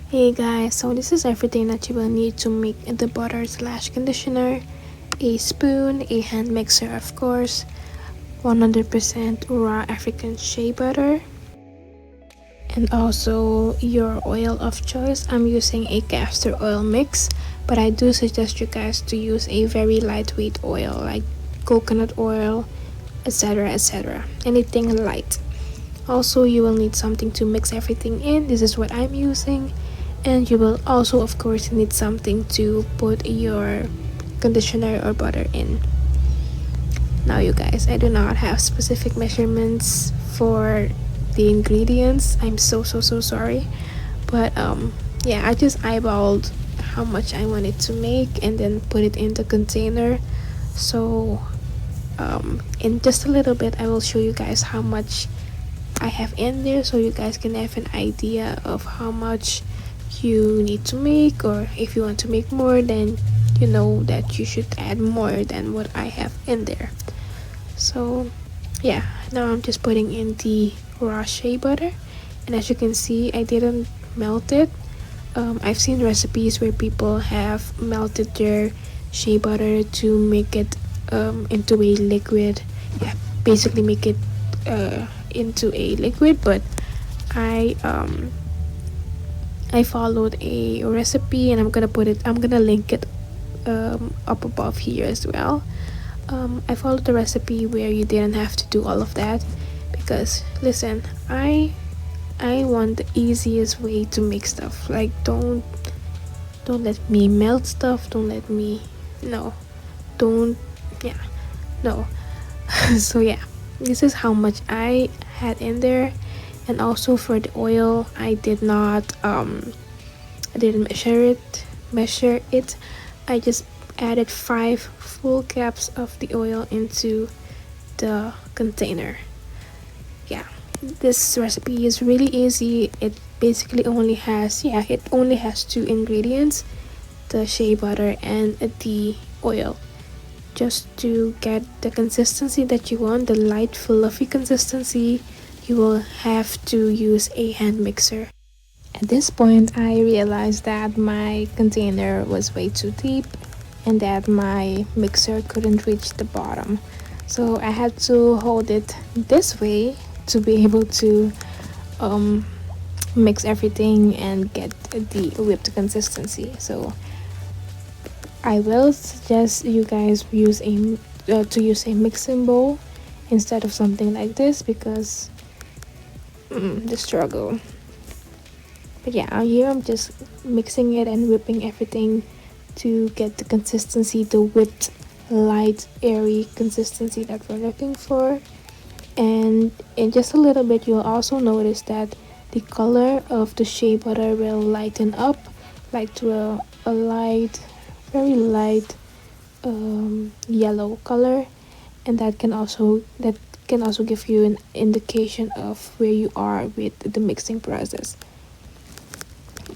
Hey guys, so this is everything that you will need to make the butter slash conditioner. A spoon, a hand mixer of course, 100% raw African shea butter, and also your oil of choice. I'm using a castor oil mix, but I do suggest you guys to use a very lightweight oil like coconut oil, etc. etc. Anything light. Also, you will need something to mix everything in. This is what I'm using. And you will also, of course, need something to put your conditioner or butter in. Now, you guys, I do not have specific measurements for the ingredients. I'm so sorry. But yeah, I just eyeballed how much I wanted to make and then put it in the container. So in just a little bit, I will show you guys how much I have in there, so you guys can have an idea of how much you need to make, or if you want to make more, then you know that you should add more than what I have in there. So yeah, now I'm just putting in the raw shea butter, and as you can see, I didn't melt it. I've seen recipes where people have melted their shea butter to make it into a liquid. Yeah, basically make it into a liquid, but I I followed a recipe, and I'm gonna link it up above here as well. I followed the recipe where you didn't have to do all of that, because listen, I want the easiest way to make stuff. Like don't let me melt stuff, don't let me no don't yeah no so yeah, this is how much I had in there. And also for the oil, I didn't measure it. I just added 5 full cups of the oil into the container. Yeah, this recipe is really easy. It basically only has two ingredients, the shea butter and the oil. Just to get the consistency that you want, the light fluffy consistency, you will have to use a hand mixer. At this point, I realized that my container was way too deep and that my mixer couldn't reach the bottom. So I had to hold it this way to be able to um, mix everything and get the whipped consistency. So I will suggest you guys to use a mixing bowl instead of something like this, because the struggle. But yeah, here I'm just mixing it and whipping everything to get the consistency, the whipped, light, airy consistency that we're looking for. And in just a little bit, you'll also notice that the color of the shea butter will lighten up, like to a light, very light yellow color, and that can also give you an indication of where you are with the mixing process.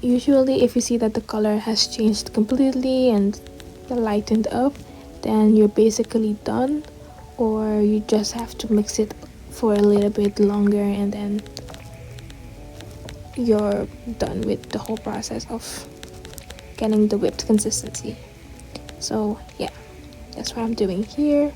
Usually, if you see that the color has changed completely and lightened up, then you're basically done, or you just have to mix it for a little bit longer, and then you're done with the whole process of getting the whipped consistency. So yeah, that's what I'm doing here.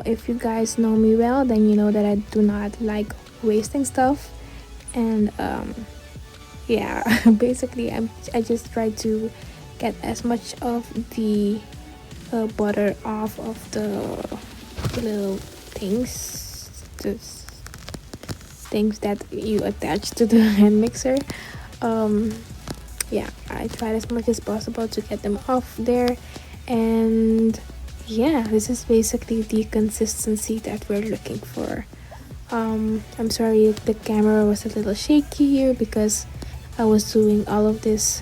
If you guys know me well, then you know that I do not like wasting stuff, and yeah, basically I just try to get as much of the butter off of the little things that you attach to the hand mixer. um yeah, I tried as much as possible to get them off there. And yeah, this is basically the consistency that we're looking for. I'm sorry the camera was a little shaky here, because I was doing all of this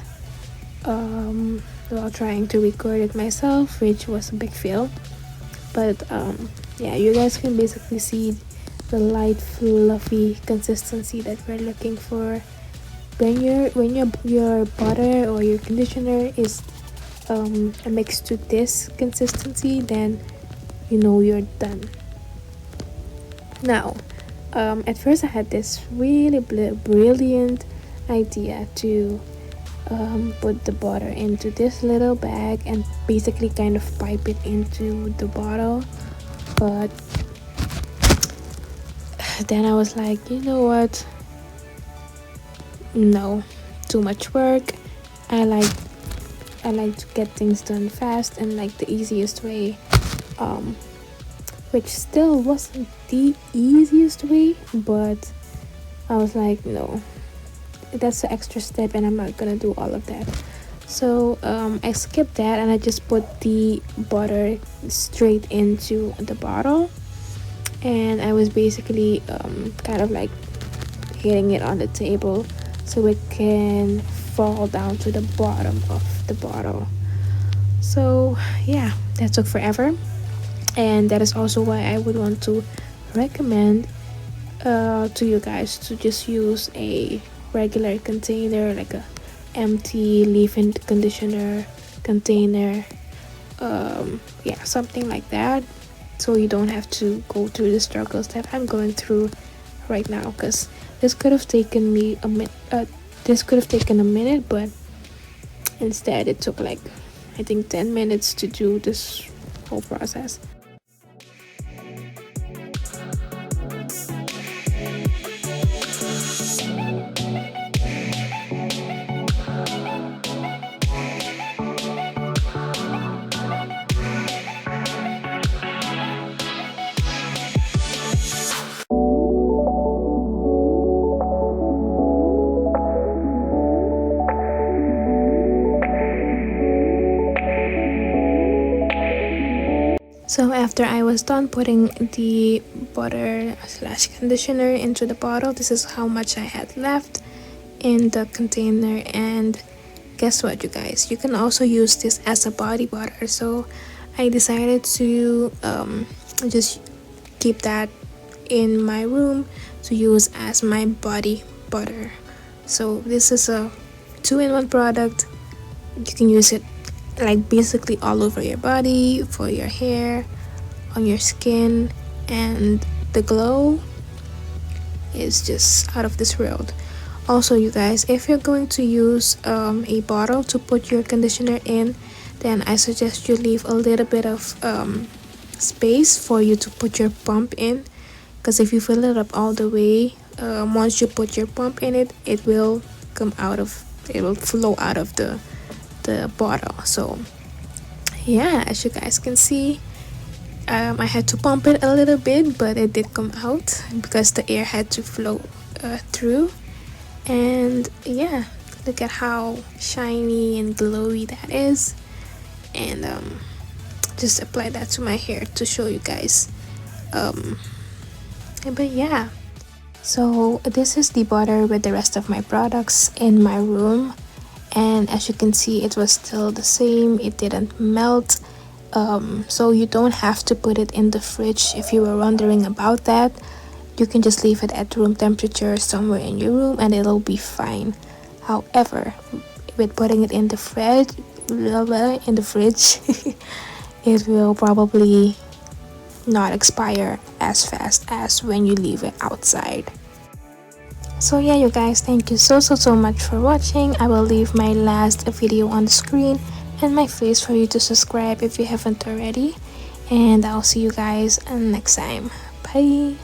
while trying to record it myself, which was a big fail. But yeah, you guys can basically see the light fluffy consistency that we're looking for. When your butter or your conditioner is mixed to this consistency, then you know you're done. Now, at first I had this really brilliant idea to put the butter into this little bag and basically kind of pipe it into the bottle, but then I was like, you know what, no, too much work. I like to get things done fast and like the easiest way, um which still wasn't the easiest way, but I was like, no, that's the extra step and I'm not gonna do all of that. So I skipped that and I just put the butter straight into the bottle, and I was basically kind of like hitting it on the table so it can fall down to the bottom of the bottle. So yeah, that took forever, and that is also why I would want to recommend to you guys to just use a regular container, like a empty leave-in conditioner container, yeah, something like that, so you don't have to go through the struggles that I'm going through right now, because this could have taken me a minute, but instead it took like, I think, 10 minutes to do this whole process. So after I was done putting the butter slash conditioner into the bottle, this is how much I had left in the container. And guess what, you guys, you can also use this as a body butter. So I decided to just keep that in my room to use as my body butter. So this is a 2-in-1 product. You can use it like basically all over your body, for your hair, on your skin, and the glow is just out of this world. Also, you guys, if you're going to use a bottle to put your conditioner in, then I suggest you leave a little bit of space for you to put your pump in, because if you fill it up all the way, once you put your pump in it, it will flow out of the bottle. So yeah, as you guys can see, I had to pump it a little bit, but it did come out because the air had to flow through. And yeah, look at how shiny and glowy that is. And just apply that to my hair to show you guys. But yeah, so this is the butter with the rest of my products in my room, and as you can see, it was still the same, it didn't melt. So you don't have to put it in the fridge if you were wondering about that. You can just leave it at room temperature somewhere in your room and it'll be fine. However, with putting it in the fridge it will probably not expire as fast as when you leave it outside. So yeah, you guys, thank you so much for watching. I will leave my last video on the screen and my face for you to subscribe if you haven't already, and I'll see you guys next time. Bye.